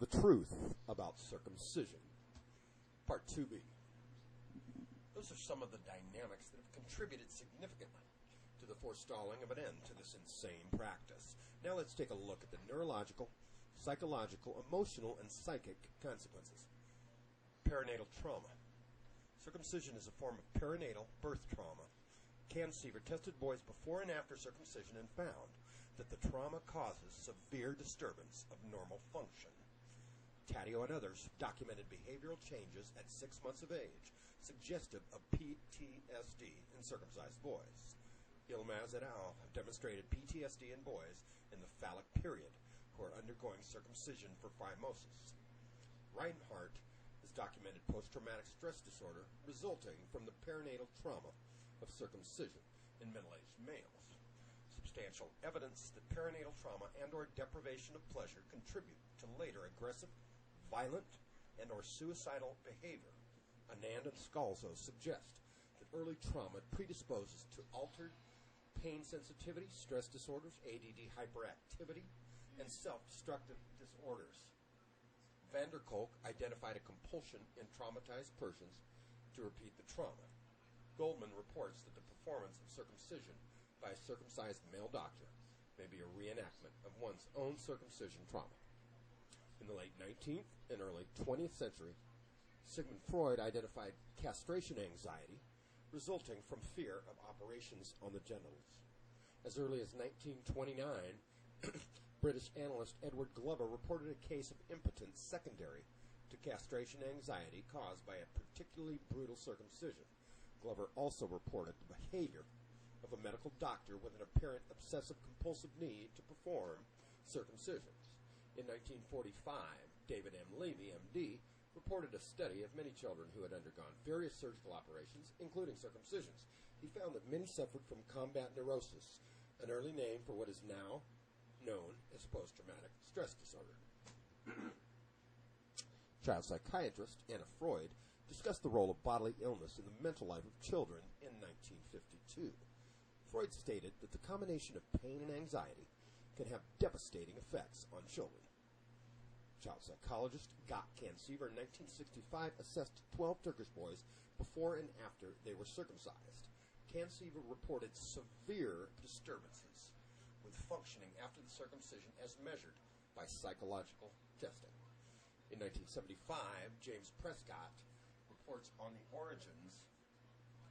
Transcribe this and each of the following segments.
The truth about circumcision. Part 2B. Those are some of the dynamics that have contributed significantly to the forestalling of an end to this insane practice. Now let's take a look at the neurological, psychological, emotional, and psychic consequences. Perinatal trauma. Circumcision is a form of perinatal birth trauma. CIRCUMCISION tested boys before and after circumcision and found that the trauma causes severe disturbance of normal function. Taddeo and others documented behavioral changes at 6 months of age, suggestive of PTSD in circumcised boys. Ilmaz et al. Have demonstrated PTSD in boys in the phallic period who are undergoing circumcision for phimosis. Reinhardt has documented post-traumatic stress disorder resulting from the perinatal trauma of circumcision in middle-aged males. Substantial evidence that perinatal trauma and/or deprivation of pleasure contribute to later aggressive, violent, and or suicidal behavior. Anand and Scalzo suggest that early trauma predisposes to altered pain sensitivity, stress disorders, ADD hyperactivity, and self-destructive disorders. Van der Kolk identified a compulsion in traumatized persons to repeat the trauma. Goldman reports that the performance of circumcision by a circumcised male doctor may be a reenactment of one's own circumcision trauma. In the late 19th and early 20th century, Sigmund Freud identified castration anxiety resulting from fear of operations on the genitals. As early as 1929, British analyst Edward Glover reported a case of impotence secondary to castration anxiety caused by a particularly brutal circumcision. Glover also reported the behavior of a medical doctor with an apparent obsessive-compulsive need to perform circumcisions. In 1945, David M. Levy, M.D., reported a study of many children who had undergone various surgical operations, including circumcisions. He found that many suffered from combat neurosis, an early name for what is now known as post-traumatic stress disorder. Child psychiatrist Anna Freud discussed the role of bodily illness in the mental life of children in 1952. Freud stated that the combination of pain and anxiety can have devastating effects on children. Child psychologist Gott Cansever in 1965 assessed 12 Turkish boys before and after they were circumcised. Cansever reported severe disturbances with functioning after the circumcision as measured by psychological testing. In 1975, James Prescott reports on the origins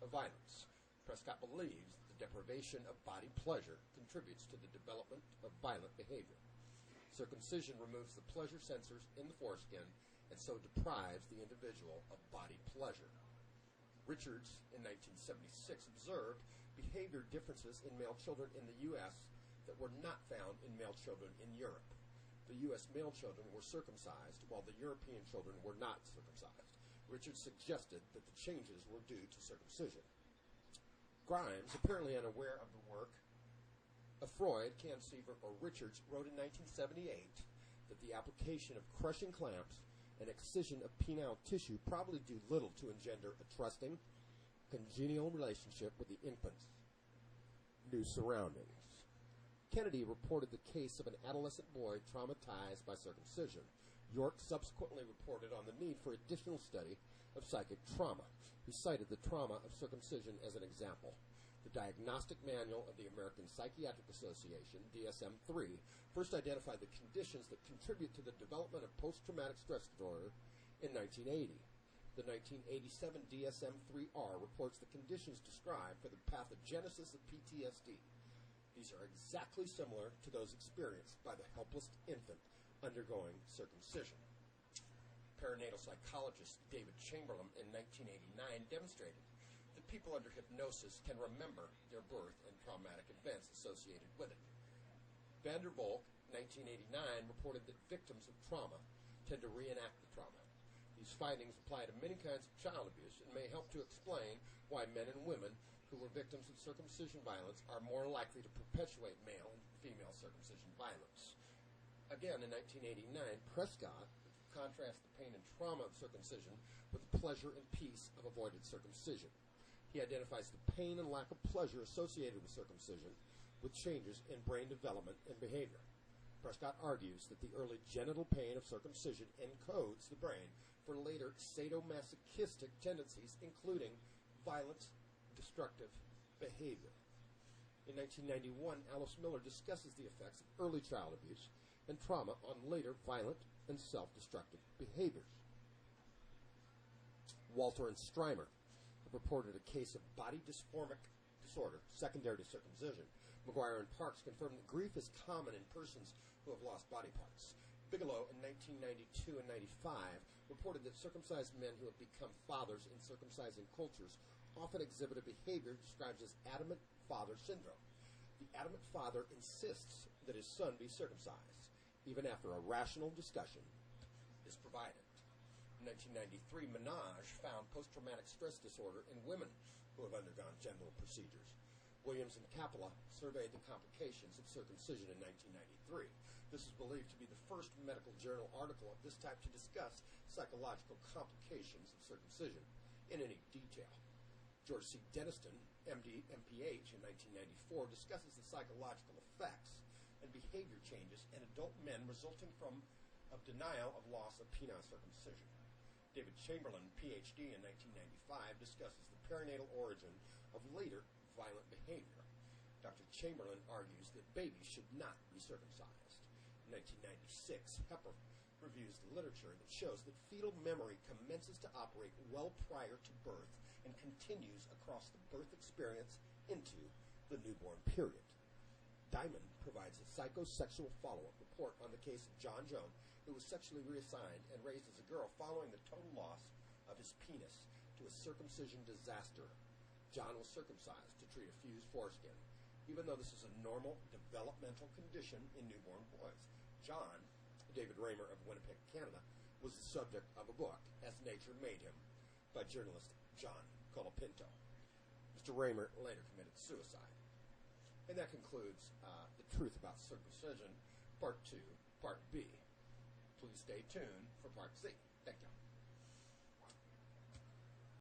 of violence. Prescott believes that the deprivation of body pleasure contributes to the development of violent behavior. Circumcision removes the pleasure sensors in the foreskin and so deprives the individual of body pleasure. Richards, in 1976, observed behavior differences in male children in the U.S. that were not found in male children in Europe. The U.S. male children were circumcised, while the European children were not circumcised. Richards suggested that the changes were due to circumcision. Grimes, apparently unaware of the work of Freud, Cansever, or Richards, wrote in 1978 that the application of crushing clamps and excision of penile tissue probably do little to engender a trusting, congenial relationship with the infant's new surroundings. Kennedy reported the case of an adolescent boy traumatized by circumcision. York subsequently reported on the need for additional study of psychic trauma. He cited the trauma of circumcision as an example. The Diagnostic Manual of the American Psychiatric Association, DSM-3, first identified the conditions that contribute to the development of post-traumatic stress disorder in 1980. The 1987 DSM-3R reports the conditions described for the pathogenesis of PTSD. These are exactly similar to those experienced by the helpless infant undergoing circumcision. Perinatal psychologist David Chamberlain in 1989 demonstrated that people under hypnosis can remember their birth and traumatic events associated with it. Van der Volk, 1989, reported that victims of trauma tend to reenact the trauma. These findings apply to many kinds of child abuse and may help to explain why men and women who were victims of circumcision violence are more likely to perpetuate male and female circumcision violence. Again, in 1989, Prescott contrasts the pain and trauma of circumcision with the pleasure and peace of avoided circumcision. He identifies the pain and lack of pleasure associated with circumcision with changes in brain development and behavior. Prescott argues that the early genital pain of circumcision encodes the brain for later sadomasochistic tendencies, including violent, destructive behavior. In 1991, Alice Miller discusses the effects of early child abuse and trauma on later violent and self-destructive behaviors. Walter and Strymer have reported a case of body dysphoric disorder secondary to circumcision. McGuire and Parks confirmed that grief is common in persons who have lost body parts. Bigelow in 1992 and 95 reported that circumcised men who have become fathers in circumcising cultures often exhibit a behavior described as adamant father syndrome. The adamant father insists that his son be circumcised, even after a rational discussion is provided. In 1993, Minaj found post-traumatic stress disorder in women who have undergone genital procedures. Williams and Capella surveyed the complications of circumcision in 1993. This is believed to be the first medical journal article of this type to discuss psychological complications of circumcision in any detail. George C. Deniston, MD, MPH, in 1994, discusses the psychological effects and behavior changes in adult men resulting from denial of loss of penile circumcision. David Chamberlain, PhD, in 1995, discusses the perinatal origin of later violent behavior. Dr. Chamberlain argues that babies should not be circumcised. In 1996, Hepper reviews the literature that shows that fetal memory commences to operate well prior to birth and continues across the birth experience into the newborn period. Diamond provides a psychosexual follow-up report on the case of John Joan, who was sexually reassigned and raised as a girl following the total loss of his penis to a circumcision disaster. John was circumcised to treat a fused foreskin, even though this is a normal developmental condition in newborn boys. John, David Raymer of Winnipeg, Canada, was the subject of a book, As Nature Made Him, by journalist John Colapinto. Mr. Raymer later committed suicide. And that concludes The Truth About Circumcision, Part 2, Part B. Please stay tuned for Part C. Thank you.